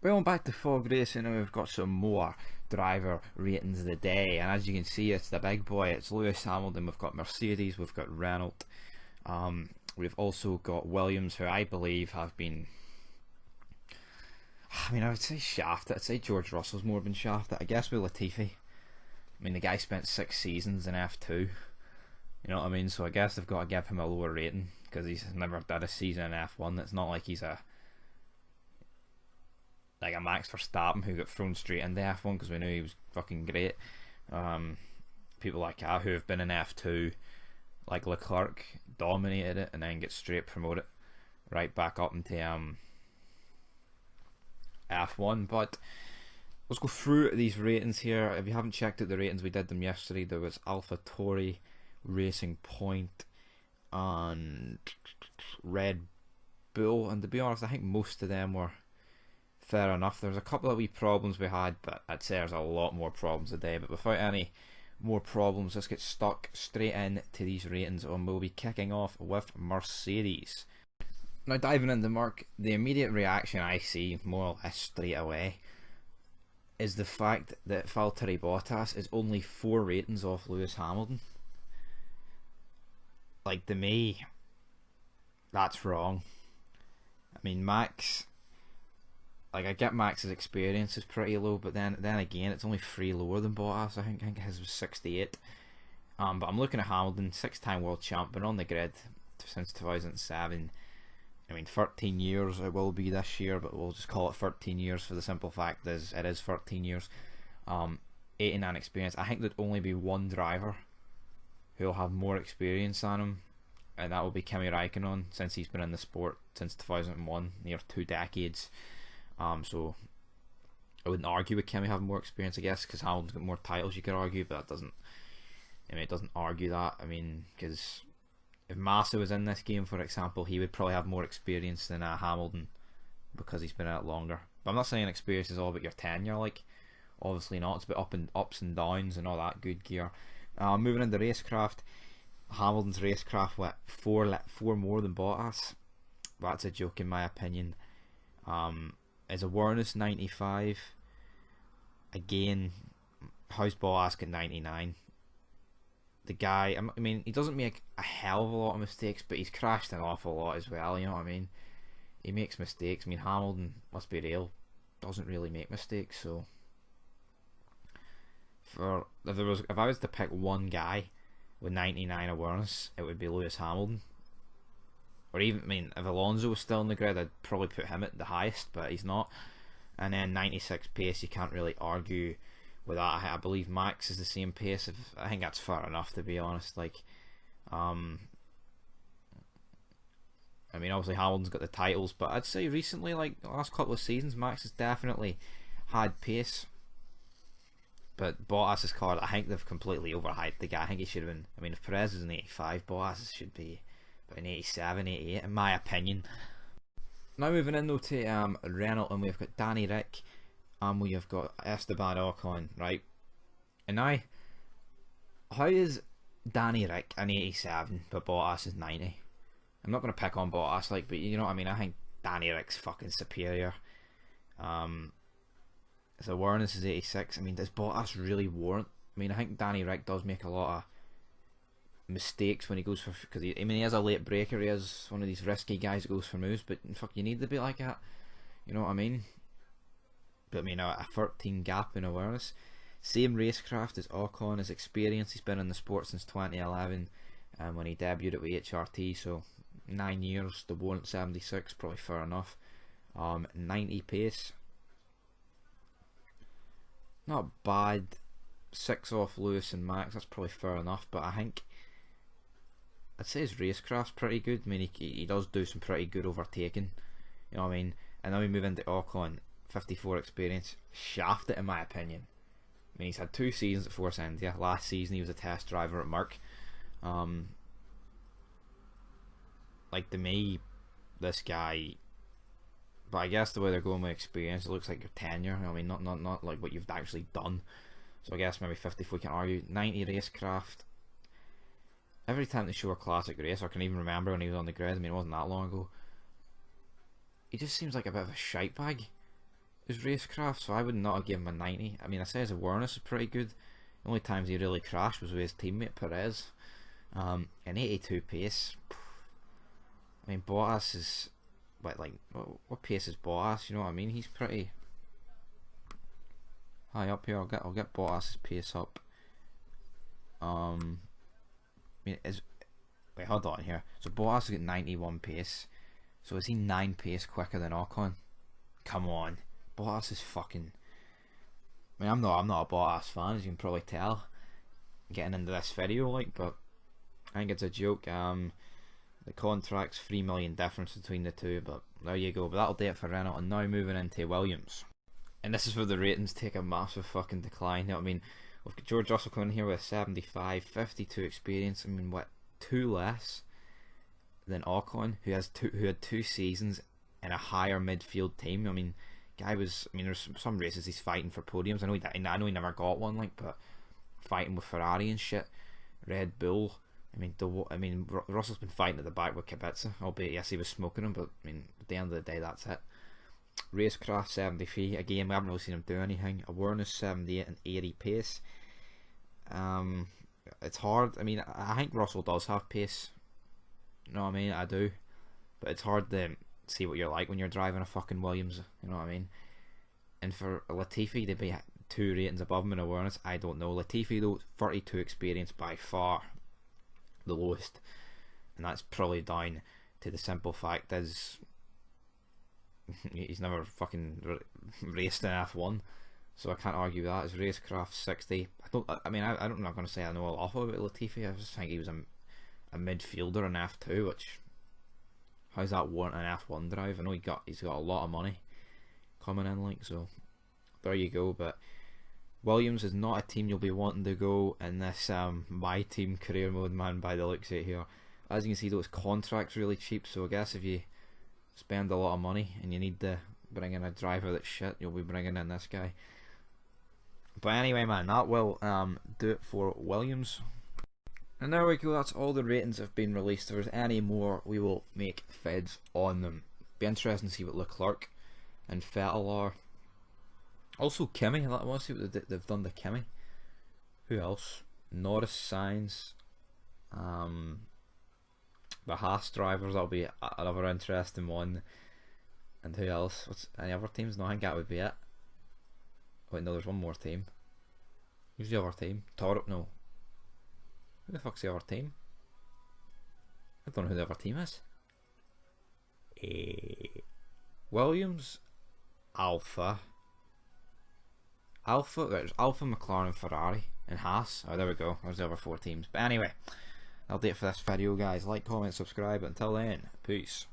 Well, back to Fog Racing, and we've got some more driver ratings of the day. And as you can see, it's the big boy. It's Lewis Hamilton. We've got Mercedes. We've got Renault. We've also got Williams, who I believe have been. I mean, I would say shafted. I'd say George Russell's more been shafted. I guess with Latifi. I mean, the guy spent 6 seasons in F2. You know what I mean? So I guess they've got to give him a lower rating because he's never did a season in F1. It's not like he's a Max Verstappen who got thrown straight into F1 because we knew he was fucking great. Um, People like who have been in F2, like Leclerc, dominated it and then get straight promoted right back up into F1. But let's go through these ratings here. If you haven't checked out the ratings, we did them yesterday. There was AlphaTauri, Racing Point, and Red Bull. And to be honest, I think most of them were fair enough. There's a couple of wee problems we had, but I'd say there's a lot more problems today. But without any more problems, let's get stuck straight into these ratings, and we'll be kicking off with Mercedes. Now, diving into Mark, the immediate reaction I see more or less straight away is the fact that Valtteri Bottas is only 4 ratings off Lewis Hamilton. Like, to me, that's wrong. I mean, Max, like, I get Max's experience is pretty low, but then again, it's only 3 lower than Bottas. I think his was 68. But I'm looking at Hamilton, 6-time world champ, been on the grid since 2007. I mean, 13 years it will be this year, but we'll just call it 13 years for the simple fact is it is 13 years. 89 experience. I think there'd only be one driver who'll have more experience than him, and that will be Kimi Raikkonen, since he's been in the sport since 2001, near 2 decades. So I wouldn't argue with Kimi having more experience, I guess, because Hamilton's got more titles. You could argue, but that doesn't. I mean, it doesn't argue that. I mean, because if Massa was in this game, for example, he would probably have more experience than Hamilton because he's been in it longer. But I'm not saying experience is all about your tenure. Like, obviously not. It's about ups and downs and all that good gear. Moving into racecraft, Hamilton's racecraft with four more than Bottas. That's a joke in my opinion. His awareness 95. Again, how's Bottas got 99? The guy, I mean, he doesn't make a hell of a lot of mistakes, but he's crashed an awful lot as well. You know what I mean? He makes mistakes. I mean, Hamilton, let's be real, doesn't really make mistakes. So, if I was to pick one guy with 99 awareness, it would be Lewis Hamilton. Or even, I mean, if Alonso was still in the grid, I'd probably put him at the highest, but he's not. And then 96 pace, you can't really argue with that. I believe Max is the same pace. I think that's fair enough, to be honest. Like, I mean, obviously Hamilton's got the titles, but I'd say recently, like the last couple of seasons, Max has definitely had pace. But Bottas' car, I think they've completely overhyped the guy. I think he should have been. I mean, if Perez is an 85, Bottas should be about an 87, 88, in my opinion. Now moving in though to Renault, and we've got Danny Rick, and we have got Esteban Ocon, right? And now, how is Danny Rick an 87 but Bottas is 90? I'm not going to pick on Bottas, like, but you know what I mean? I think Danny Rick's fucking superior. His awareness is 86. I mean, does Bottas really warrant? I mean, I think Danny Rick does make a lot of mistakes when he goes for, because he is a late breaker. He is one of these risky guys that goes for moves, but fuck, you need to be like that. You know what I mean? But I mean, a 13 gap in awareness. Same racecraft as Ocon, his experience. He's been in the sport since 2011, when he debuted at HRT. So 9 years. The warrant 76, probably fair enough. 90 pace, not bad. 6 off Lewis and Max, that's probably fair enough. But I think I'd say his racecraft's pretty good. I mean, he does do some pretty good overtaking. You know what I mean? And then we move into Ocon, 54 experience, shafted in my opinion. I mean, he's had 2 seasons at Force India. Last season he was a test driver at Merck. Like, to me, this guy. But I guess the way they're going with experience, it looks like your tenure. I mean, not like what you've actually done. So I guess maybe 50 if we can argue. 90 racecraft. Every time they show a classic race, I can even remember when he was on the grid. I mean, it wasn't that long ago. He just seems like a bit of a shite bag. his racecraft, so I would not have given him a 90. I mean, I say his awareness is pretty good. The only times he really crashed was with his teammate Perez. An 82 pace. I mean, Bottas is what pace is Bottas? You know what I mean? He's pretty high up here. I'll get Bottas's pace up. I mean, wait, hold on here. So Bottas has got 91 pace. So is he 9 pace quicker than Ocon? Come on, Bottas is fucking. I mean, I'm not a Bottas fan, as you can probably tell, getting into this video, but I think it's a joke. The contract's 3 million difference between the two, but there you go. But that'll do it for Renault, and now moving into Williams. And this is where the ratings take a massive fucking decline. You know what I mean? We've got George Russell coming here with 75, 52 experience. I mean, what, 2 less than Ocon, who had 2 seasons in a higher midfield team. I mean, there's some races he's fighting for podiums. I know he never got one, but fighting with Ferrari and shit, Red Bull. I mean, Russell's been fighting at the back with Kubica, albeit yes, he was smoking him, but I mean, at the end of the day, that's it. Racecraft 73. Again, we haven't really seen him do anything. Awareness 78 and 80 pace. It's hard. I mean, I think Russell does have pace. You know what I mean? I do, but it's hard to see what you're like when you're driving a fucking Williams. You know what I mean? And for Latifi to be 2 ratings above him in awareness, I don't know. Latifi though, 32 experience, by far the lowest, and that's probably down to the simple fact is he's never fucking raced in F1, so I can't argue that. His racecraft 60. I'm not going to say I know a lot about Latifi. I just think he was a midfielder in F2, which, how's that warrant an F1 drive? I know he's got a lot of money coming in, so there you go. But Williams is not a team you'll be wanting to go in this my team career mode, man, by the looks of it here. As you can see, those contracts really cheap, so I guess if you spend a lot of money and you need to bring in a driver that's shit, you'll be bringing in this guy. But anyway, man, that will do it for Williams. And there we go, that's all the ratings have been released. If there's any more, we will make feds on them. Be interesting to see what Leclerc and Vettel are. Also Kimi, I want to see what they've done to Kimi. Who else? Norris, Sainz, the Haas drivers, that'll be another interesting one. And who else? Any other teams? No, I think that would be it. Wait, no, there's one more team. Who's the other team? Toro? No. Who the fuck's the other team? I don't know who the other team is. Williams, Alpha, there's Alpha, McLaren, Ferrari, and Haas. Oh, there we go. There's the other 4 teams. But anyway, that'll do it for this video, guys. Like, comment, subscribe. Until then, peace.